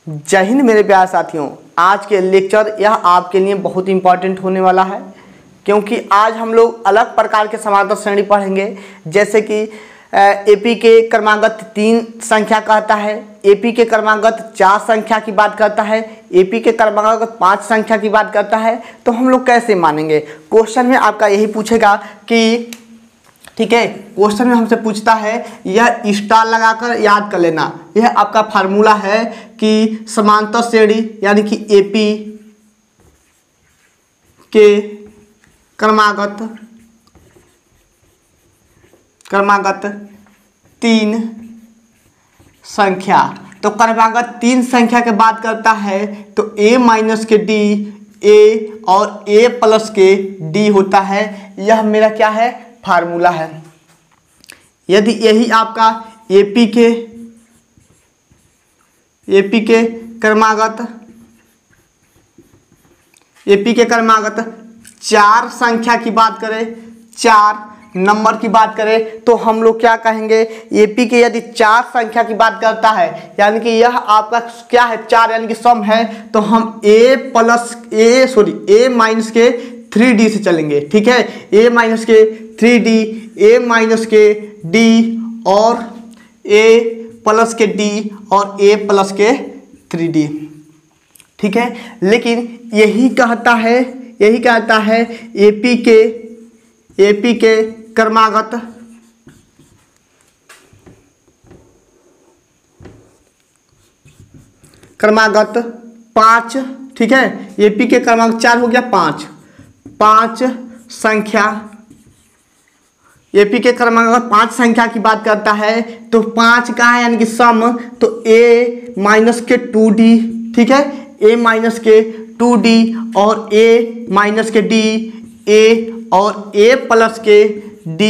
जय हिंद मेरे प्यारे साथियों। आज के लेक्चर यह आपके लिए बहुत इंपॉर्टेंट होने वाला है, क्योंकि आज हम लोग अलग प्रकार के समांतर श्रेणी पढ़ेंगे। जैसे कि एपी के क्रमागत 3 संख्या कहता है, एपी के क्रमागत 4 संख्या की बात करता है, एपी के क्रमागत 5 संख्या की बात करता है। तो हम लोग कैसे मानेंगे? क्वेश्चन में आपका यही पूछेगा कि ठीक है, क्वेश्चन में हमसे पूछता है, यह स्टार लगाकर याद कर लेना। यह आपका फार्मूला है कि समांतर श्रेणी यानी कि एपी के क्रमागत 3 संख्या। तो क्रमागत 3 संख्या के बात करता है तो a माइनस के d, a और a प्लस के d होता है। यह मेरा क्या है? फार्मूला है। यदि यही आपका एपी के क्रमागत 4 संख्या की बात करें, 4 नंबर की बात करें, तो हम लोग क्या कहेंगे? एपी के यदि 4 संख्या की बात करता है यानी कि यह आपका क्या है? 4 यानी कि सम है, तो हम a माइनस के 3d से चलेंगे। ठीक है, a माइनस के 3d, a माइनस के d और a प्लस के d और a प्लस के 3d। ठीक है, लेकिन यही कहता है एपी के क्रमागत 5। ठीक है, एपी के क्रमांक 4 हो गया 5 संख्या। एपी के क्रमांक 5 संख्या की बात करता है तो 5 का है यानी कि सम, तो a माइनस के 2d। ठीक है, a माइनस के 2d और a माइनस के d, a और a प्लस के d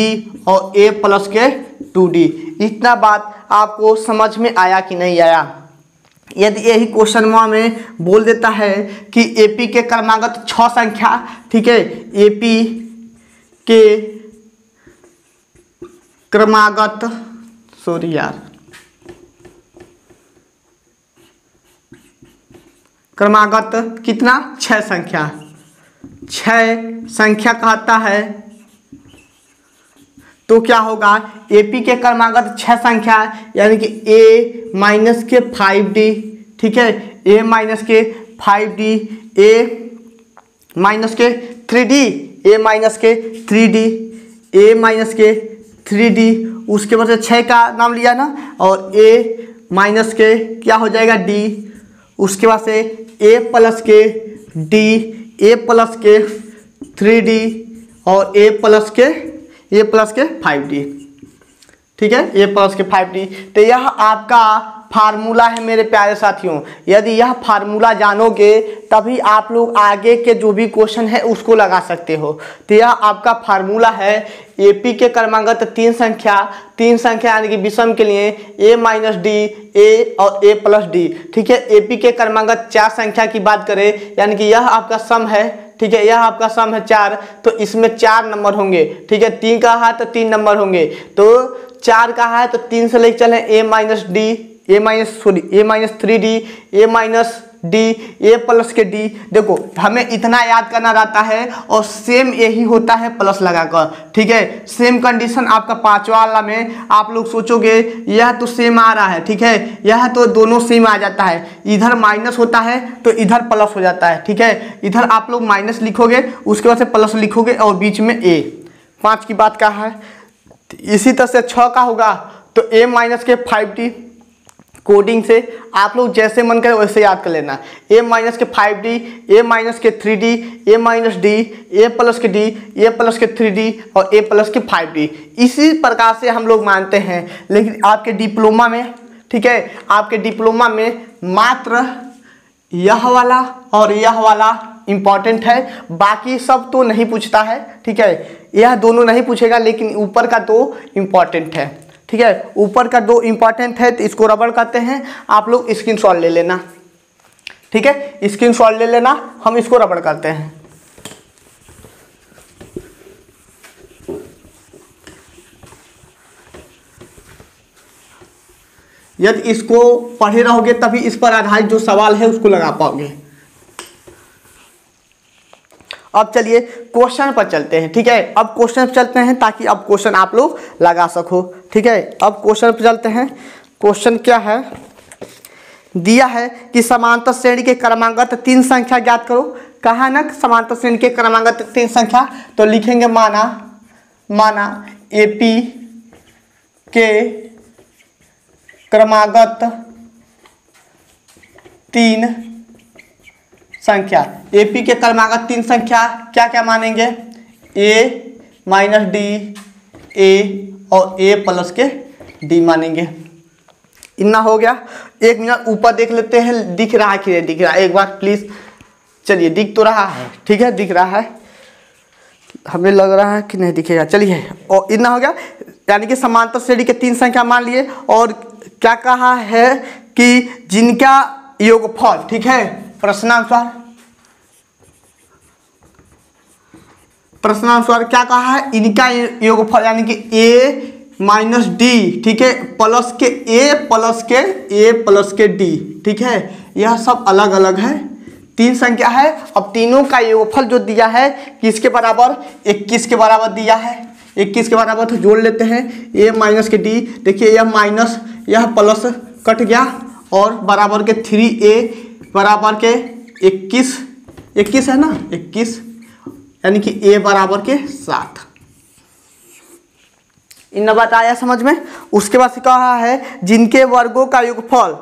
और a प्लस के 2d। इतना बात आपको समझ में आया कि नहीं आया? यदि यही क्वेश्चन में बोल देता है कि एपी के क्रमागत 6 संख्या। ठीक है, एपी के क्रमागत कितना? 6 संख्या। 6 संख्या कहता है तो क्या होगा? एपी के क्रमागत 6 संख्या यानी कि a माइनस के 5d। ठीक है, a माइनस के 5d, a माइनस के 3d, a माइनस के 3d, a माइनस के 3d, उसके बाद से 6 का नाम लिया ना, और a माइनस के क्या हो जाएगा? d, उसके बाद से a प्लस के d, a प्लस के 3d और a प्लस के 5d। ठीक है, a प्लस के 5d। तो यह आपका फार्मूला है मेरे प्यारे साथियों। यदि यह फार्मूला जानोगे तभी आप लोग आगे के जो भी क्वेश्चन है उसको लगा सकते हो। तो यह आपका फार्मूला है एपी के क्रमागत 3 संख्या यानी कि विषम के लिए a माइनस d, a और a प्लस d। ठीक है, एपी के क्रमागत 4 संख्या की बात करें यानी कि यह आपका सम है। ठीक है, यह आपका सम है 4, तो इसमें 4 नंबर होंगे। ठीक है, 3 का है तो 3 नंबर होंगे, तो 4 का है तो 3 से लेकर चले a minus 3d, a minus d, a plus के d। देखो, हमें इतना याद करना रहता है और सेम यही होता है प्लस लगाकर। ठीक है, सेम कंडीशन आपका 5वां वाला में आप लोग सोचोगे यह तो सेम आ रहा है। ठीक है, यह तो दोनों सेम आ जाता है, इधर माइनस होता है तो इधर प्लस हो जाता है। ठीक है, इधर आप लोग माइनस लिखोगे, उसके बाद से प्लस लिखोगे और बीच में a। 5 की बात का है, इसी तरह से 6 का होगा तो a माइनस के 5d। कोडिंग से आप लोग जैसे मन करे वैसे याद कर लेना। a माइनस के 5d, a माइनस के 3d, a minus d, a plus के d, a प्लस के 3d और a प्लस के 5d। इसी प्रकार से हम लोग मानते हैं। लेकिन आपके डिप्लोमा में, ठीक है, आपके डिप्लोमा में मात्र यह वाला और यह वाला इम्पॉर्टेंट है, बाकी सब तो नहीं पूछता है। ठीक है, यह दोनों नहीं पूछेगा, लेकिन ऊपर का 2 इम्पॉर्टेंट है। ठीक है, ऊपर का 2 इम्पॉर्टेंट है, तो इसको रबड़ करते हैं। आप लोग स्क्रीनशॉट ले लेना। ठीक है, स्क्रीनशॉट ले लेना, हम इसको रबड़ करते हैं। यदि इसको पढ़े रहोगे तभी इस पर आधारित जो सवाल है उसको लगा पाओगे। अब चलिए क्वेश्चन पर चलते हैं, ठीक है। अब क्वेश्चन पर चलते हैं ताकि अब क्वेश्चन आप लोग लगा सको, ठीक है। अब क्वेश्चन पर चलते हैं। क्वेश्चन क्या है, दिया है कि समांतर श्रेणी के क्रमांकगत 3 संख्या ज्ञात करो। कहा ना समांतर श्रेणी के क्रमांकगत 3 संख्या, तो लिखेंगे माना एपी के क्रमांकगत 3 संख्या। एपी के क्रमांकगत 3 संख्या क्या क्या मानेंगे, ए माइनस डी, ए और ए प्लस के डी मानेंगे। इतना हो गया। एक मिनट ऊपर देख लेते हैं, दिख रहा है कि नहीं दिख रहा है, एक बार प्लीज। चलिए दिख तो रहा है, ठीक है, दिख रहा है, हमें लग रहा है कि नहीं दिखेगा। चलिए, और इतना हो गया, यानी कि समांतर श्रेणी के 3 संख्या मान लिए। और क्या कहा है कि जिनका योगफल, ठीक है, प्रश्नानुसार क्या कहा है, इनका योगफल यानी कि ए माइनस डी, ठीक है, प्लस के ए प्लस के डी, ठीक है। यह सब अलग अलग है, 3 संख्या है। अब तीनों का योगफल जो दिया है किसके बराबर, 21 के बराबर दिया है। 21 के बराबर तो जोड़ लेते हैं, ए माइनस के डी, देखिए यह माइनस यह प्लस कट गया और बराबर के 3a बराबर के 21 है ना, 21 यानी कि a बराबर के 7। इन बात आया समझ में। उसके बाद से कहा है जिनके वर्गों का योगफल,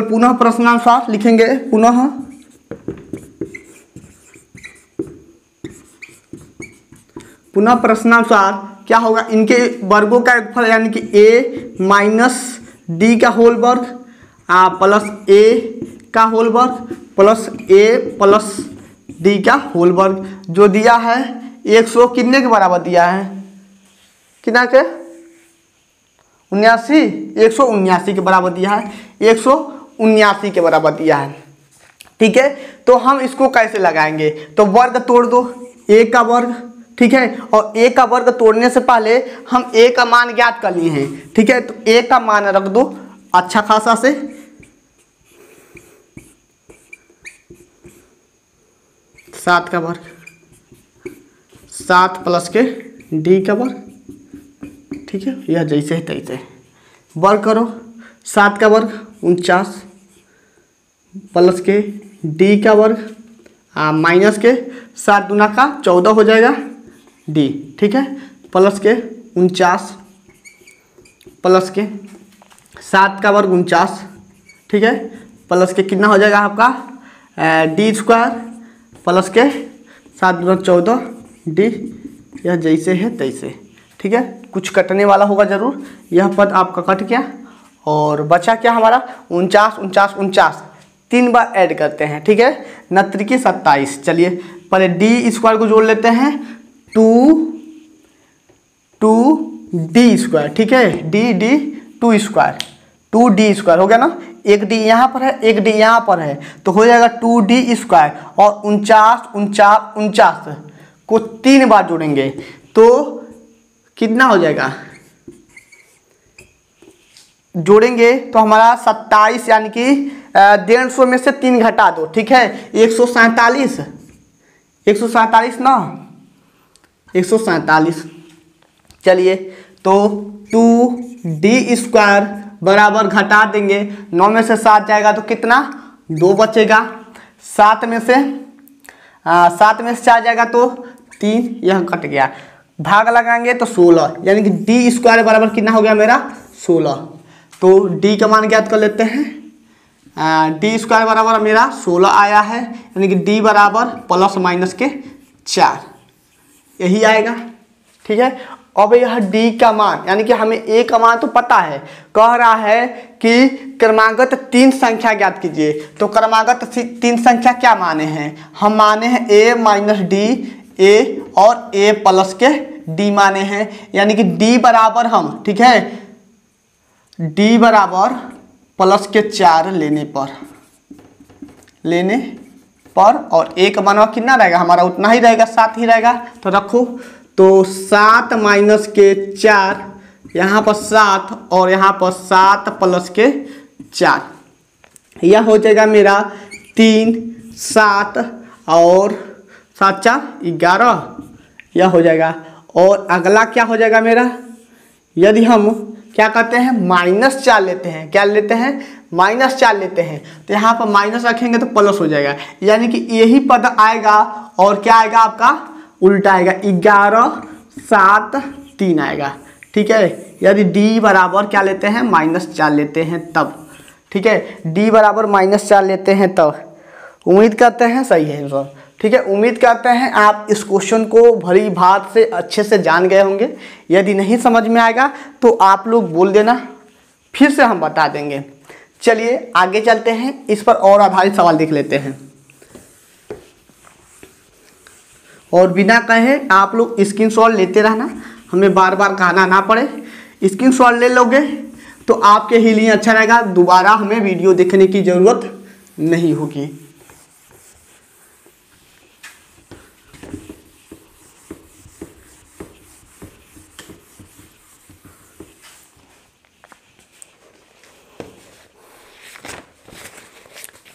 पुनः प्रश्नानुसार लिखेंगे, पुनः प्रश्नानुसार क्या होगा, इनके वर्गों का योगफल यानी कि a माइनस डी का होल वर्ग प्लस a का होल वर्ग प्लस a प्लस डी का होल वर्ग, जो दिया है 100 कितने के बराबर दिया है, कितना के 179 के बराबर दिया है, 179 के बराबर दिया है, ठीक है। तो हम इसको कैसे लगाएंगे, तो वर्ग तोड़ दो, a का वर्ग, ठीक है, और a का वर्ग तोड़ने से पहले हम a का मान ज्ञात कर लिए हैं, ठीक है। तो a का मान रख दो अच्छा खासा से, 7 का वर्ग, 7 प्लस के डी का वर्ग, ठीक है, यह जैसे है तैसे वर्ग करो। 7 का वर्ग 49 प्लस के डी का वर्ग माइनस के 7 दूना का 14 हो जाएगा डी, ठीक है, प्लस के 49 प्लस के 7 का वर्ग 49, ठीक है, प्लस के कितना हो जाएगा आपका डी स्क्वायर प्लस के 7 दूना 14 डी, यह जैसे है तैसे, ठीक है। कुछ कटने वाला होगा जरूर, यह पद आपका कट गया और बचा क्या हमारा 49 3 बार ऐड करते हैं, ठीक है, 9 27। चलिए पहले डी स्क्वायर को जोड़ लेते हैं, 2 डी स्क्वायर, ठीक है, डी 2 स्क्वायर, 2 डी स्क्वायर हो गया ना, एक डी यहाँ पर है एक डी यहाँ पर है, तो हो जाएगा 2 डी स्क्वायर। और 49 को 3 बार जोड़ेंगे तो कितना हो जाएगा, जोड़ेंगे तो हमारा 27 यानी कि 150 में से 3 घटा दो, ठीक है, 147 ना, 147। चलिए तो 2 डी स्क्वायर बराबर घटा देंगे, 9 में से 7 जाएगा तो कितना 2 बचेगा, 7 में से 4 जाएगा तो 3, यह कट गया, भाग लगाएंगे तो 16, यानी कि डी स्क्वायर बराबर कितना हो गया मेरा 16। तो डी का मान ज्ञात कर लेते हैं, डी स्क्वायर बराबर मेरा 16 आया है, यानी कि डी बराबर प्लस माइनस के 4, यही आएगा, ठीक है। अब यह डी का मान यानी कि हमें ए का मान तो पता है, कह रहा है कि क्रमांकगत 3 संख्या ज्ञात कीजिए। तो क्रमांकगत 3 संख्या क्या माने हैं, हम माने हैं ए माइनस डी, ए और ए प्लस के डी माने हैं, यानी कि डी बराबर हम, ठीक है, डी बराबर प्लस के 4 लेने पर और ए का मान कितना रहेगा हमारा, उतना ही रहेगा, 7 ही रहेगा। तो रखो, तो 7 माइनस के 4, यहाँ पर 7 और यहाँ पर 7 प्लस के 4, यह हो जाएगा मेरा 3 7 और 7 4 11, यह हो जाएगा। और अगला क्या हो जाएगा मेरा, यदि हम क्या करते हैं -4 लेते हैं, क्या लेते हैं -4 लेते हैं, तो यहाँ पर माइनस रखेंगे तो प्लस हो जाएगा, यानी कि यही पद आएगा और क्या आएगा आपका उल्टा आएगा, 11 7 3 आएगा। ठीक है, यदि d बराबर क्या लेते हैं -4 लेते हैं तब, ठीक है, d बराबर -4 लेते हैं तब। उम्मीद करते हैं सही है सर। ठीक है, उम्मीद करते हैं आप इस क्वेश्चन को भली भांति से अच्छे से जान गए होंगे। यदि नहीं समझ में आएगा तो आप लोग बोल देना, फिर से हम बता देंगे। चलिए आगे चलते हैं, इस पर और आधारित सवाल देख लेते हैं। और बिना कहे आप लोग स्क्रीनशॉट लेते रहना, हमें बार बार कहना ना पड़े। स्क्रीनशॉट ले लोगे तो आपके ही लिए अच्छा रहेगा, दोबारा हमें वीडियो देखने की ज़रूरत नहीं होगी।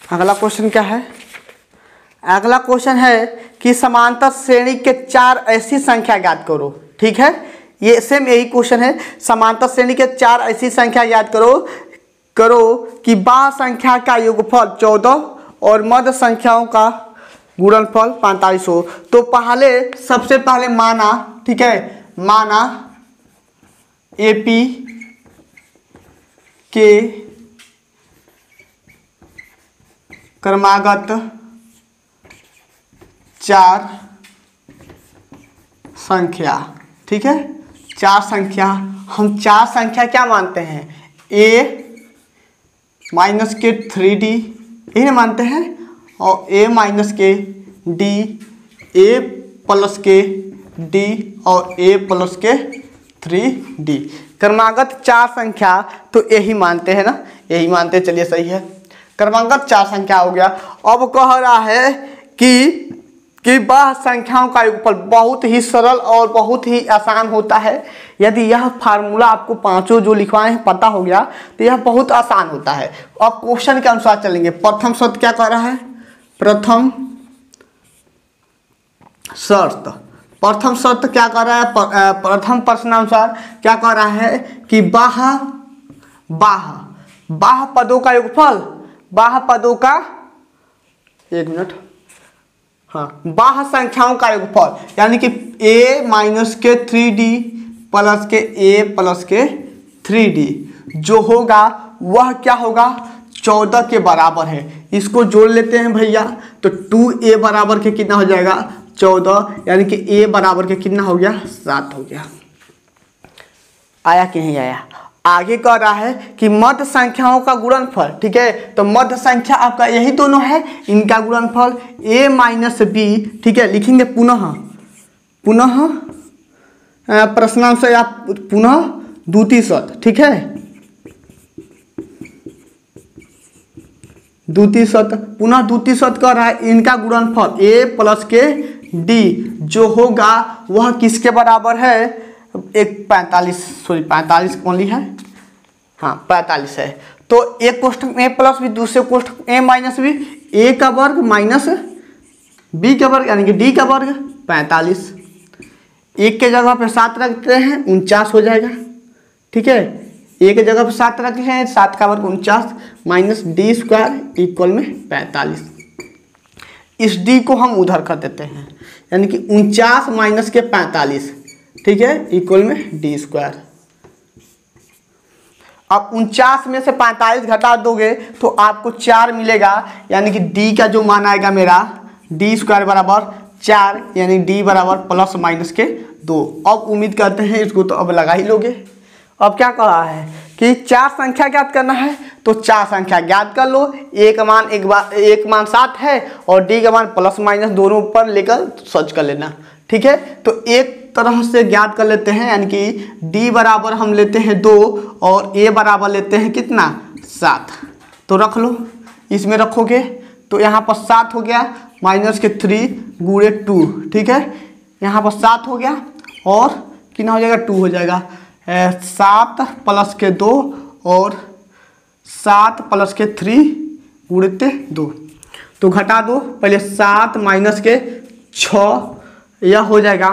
अगला क्वेश्चन क्या है, अगला क्वेश्चन है कि समांतर श्रेणी के 4 ऐसी संख्या ज्ञात करो। ठीक है, ये सेम यही क्वेश्चन है, समांतर श्रेणी के 4 ऐसी संख्या याद करो कि बाह्य संख्या का योगफल 14 और मध्य संख्याओं का गुणनफल 45 हो। तो सबसे पहले माना, ठीक है, माना AP के क्रमागत 4 संख्या, ठीक है, 4 संख्या, हम 4 संख्या क्या मानते हैं, a माइनस के 3d यही मानते हैं, और a माइनस के d, a प्लस के d और a प्लस के 3d, क्रमागत 4 संख्या, तो यही मानते हैं ना, यही मानते हैं। चलिए सही है, क्रमागत 4 संख्या हो गया। अब कह रहा है कि बाह्य संख्याओं का योगफल बहुत ही सरल और बहुत ही आसान होता है। यदि यह फार्मूला आपको पांचों जो लिखवाए हैं पता हो गया तो यह बहुत आसान होता है। अब क्वेश्चन के अनुसार चलेंगे। प्रथम शर्त क्या कह रहा है, प्रथम शर्त क्या कह रहा है, प्रथम प्रश्नानुसार क्या कह रहा है कि बाह्य पदों का योगफल, बाह्य पदों का, एक मिनट, हाँ, बाह्य संख्याओं का योगफल, यानी कि a माइनस के 3d प्लस के a प्लस के 3d जो होगा वह क्या होगा 14 के बराबर है। इसको जोड़ लेते हैं भैया, तो 2a बराबर के कितना हो जाएगा 14, यानी कि a बराबर के कितना हो गया 7 हो गया। आया कि नहीं आया। आगे कह रहा है कि मध्य संख्याओं का गुणनफल, ठीक है, तो मध्य संख्या आपका यही दोनों है, इनका गुणनफल a माइनस b, ठीक है, लिखेंगे पुनः प्रश्नांश या पुनः द्वितीय शर्त, ठीक है, द्वितीय शर्त, पुनः द्वितीय शर्त कह रहा है इनका गुणनफल a प्लस के d जो होगा वह किसके बराबर है, एक 45 ओनली है, हाँ 45 है। तो एक कोष्ठक में a प्लस बी, दूसरे कोष्ठक a माइनस बी, a का वर्ग माइनस b का वर्ग यानी कि d का वर्ग 45, एक के जगह पे 7 रखते हैं 49 हो जाएगा, ठीक है, एक के जगह पे 7 रखते हैं 7 का वर्ग 49 माइनस d स्क्वायर इक्वल में 45। इस d को हम उधर कर देते हैं, यानी कि 49 माइनस के 45, ठीक है, इक्वल में d स्क्वायर। अब 49 में से 45 घटा दोगे तो आपको 4 मिलेगा, यानी कि d का जो मान आएगा मेरा d स्क्वायर बराबर 4, यानी d बराबर प्लस माइनस के 2। अब उम्मीद करते हैं इसको तो अब लगा ही लोगे। अब क्या कहा है कि 4 संख्या ज्ञात करना है, तो 4 संख्या ज्ञात कर लो। एक मान 7 है और d का मान प्लस माइनस दोनों ऊपर लेकर सर्च कर लेना, ठीक है। तो एक तरह से ज्ञात कर लेते हैं, यानी कि d बराबर हम लेते हैं 2 और a बराबर लेते हैं कितना 7, तो रख लो, इसमें रखोगे तो यहाँ पर 7 हो गया माइनस के 3 गुणे 2, ठीक है, यहाँ पर 7 हो गया और कितना हो जाएगा 2 हो जाएगा। 7 प्लस के 2 और 7 प्लस के 3 गुणित 2। तो घटा दो पहले 7 माइनस के 6, यह हो जाएगा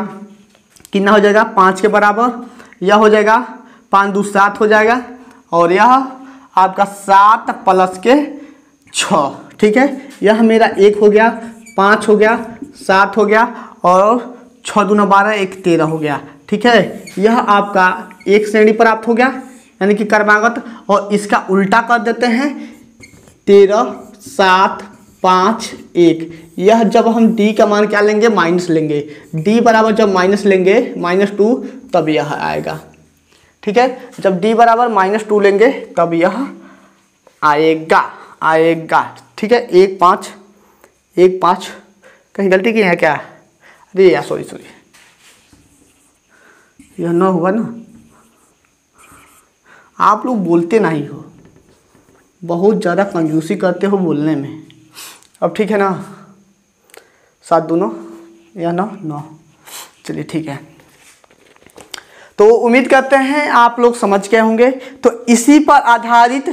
कितना हो जाएगा 5 के बराबर। यह हो जाएगा 5 दूनी 7 हो जाएगा और यह आपका 7 प्लस के 6, ठीक है। यह मेरा 1 हो गया, 5 हो गया, 7 हो गया और 6 दूना 12, 1 13 हो गया, ठीक है। यह आपका एक श्रेणी प्राप्त हो गया यानी कि क्रमागत। और इसका उल्टा कर देते हैं 13 7 5 1। यह जब हम d का मान क्या लेंगे माइनस लेंगे, d बराबर जब माइनस लेंगे -2 तब यह आएगा, ठीक है। जब d बराबर -2 लेंगे तब यह आएगा, ठीक है। 1 5 कहीं गलती की है क्या? अरे यार सॉरी यह 9 हुआ ना। आप लोग बोलते नहीं हो, बहुत ज़्यादा कंजूसी करते हो बोलने में। अब ठीक है ना, 7 दूनों या 9। चलिए ठीक है। तो उम्मीद करते हैं आप लोग समझ गए होंगे। तो इसी पर आधारित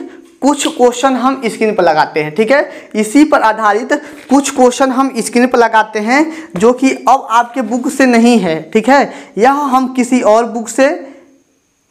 कुछ क्वेश्चन हम स्क्रीन पर लगाते हैं, ठीक है। इसी पर आधारित कुछ क्वेश्चन हम स्क्रीन पर लगाते हैं जो कि अब आपके बुक से नहीं है, ठीक है। यह हम किसी और बुक से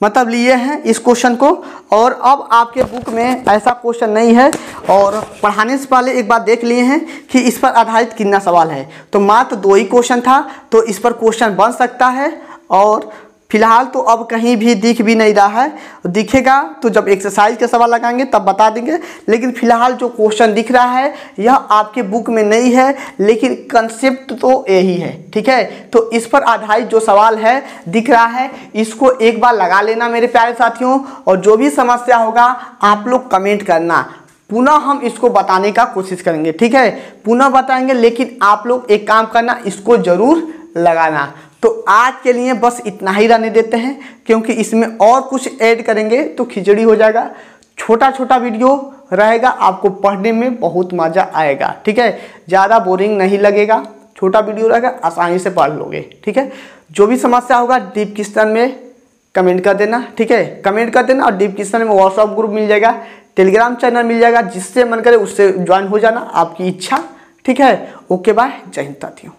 मतलब लिए हैं इस क्वेश्चन को, और अब आपके बुक में ऐसा क्वेश्चन नहीं है। और पढ़ाने से पहले एक बात देख लिए हैं कि इस पर आधारित कितना सवाल है। तो मात्र 2 ही क्वेश्चन था, तो इस पर क्वेश्चन बन सकता है। और फिलहाल तो अब कहीं भी दिख भी नहीं रहा है, दिखेगा तो जब एक्सरसाइज के सवाल लगाएंगे तब बता देंगे। लेकिन फिलहाल जो क्वेश्चन दिख रहा है यह आपके बुक में नहीं है, लेकिन कंसेप्ट तो यही है, ठीक है। तो इस पर आधारित जो सवाल है दिख रहा है, इसको एक बार लगा लेना मेरे प्यारे साथियों। और जो भी समस्या होगा आप लोग कमेंट करना, पुनः हम इसको बताने का कोशिश करेंगे, ठीक है। पुनः बताएंगे, लेकिन आप लोग एक काम करना, इसको जरूर लगाना। तो आज के लिए बस इतना ही रहने देते हैं, क्योंकि इसमें और कुछ ऐड करेंगे तो खिचड़ी हो जाएगा। छोटा छोटा वीडियो रहेगा, आपको पढ़ने में बहुत मज़ा आएगा, ठीक है। ज़्यादा बोरिंग नहीं लगेगा, छोटा वीडियो रहेगा, आसानी से पढ़ लोगे, ठीक है। जो भी समस्या होगा डिस्क्रिप्शन में कमेंट कर देना, ठीक है। कमेंट कर देना और डिस्क्रिप्शन में व्हाट्सअप ग्रुप मिल जाएगा, टेलीग्राम चैनल मिल जाएगा, जिससे मन करे उससे ज्वाइन हो जाना, आपकी इच्छा, ठीक है। ओके बाय, जय हिंद साथियों।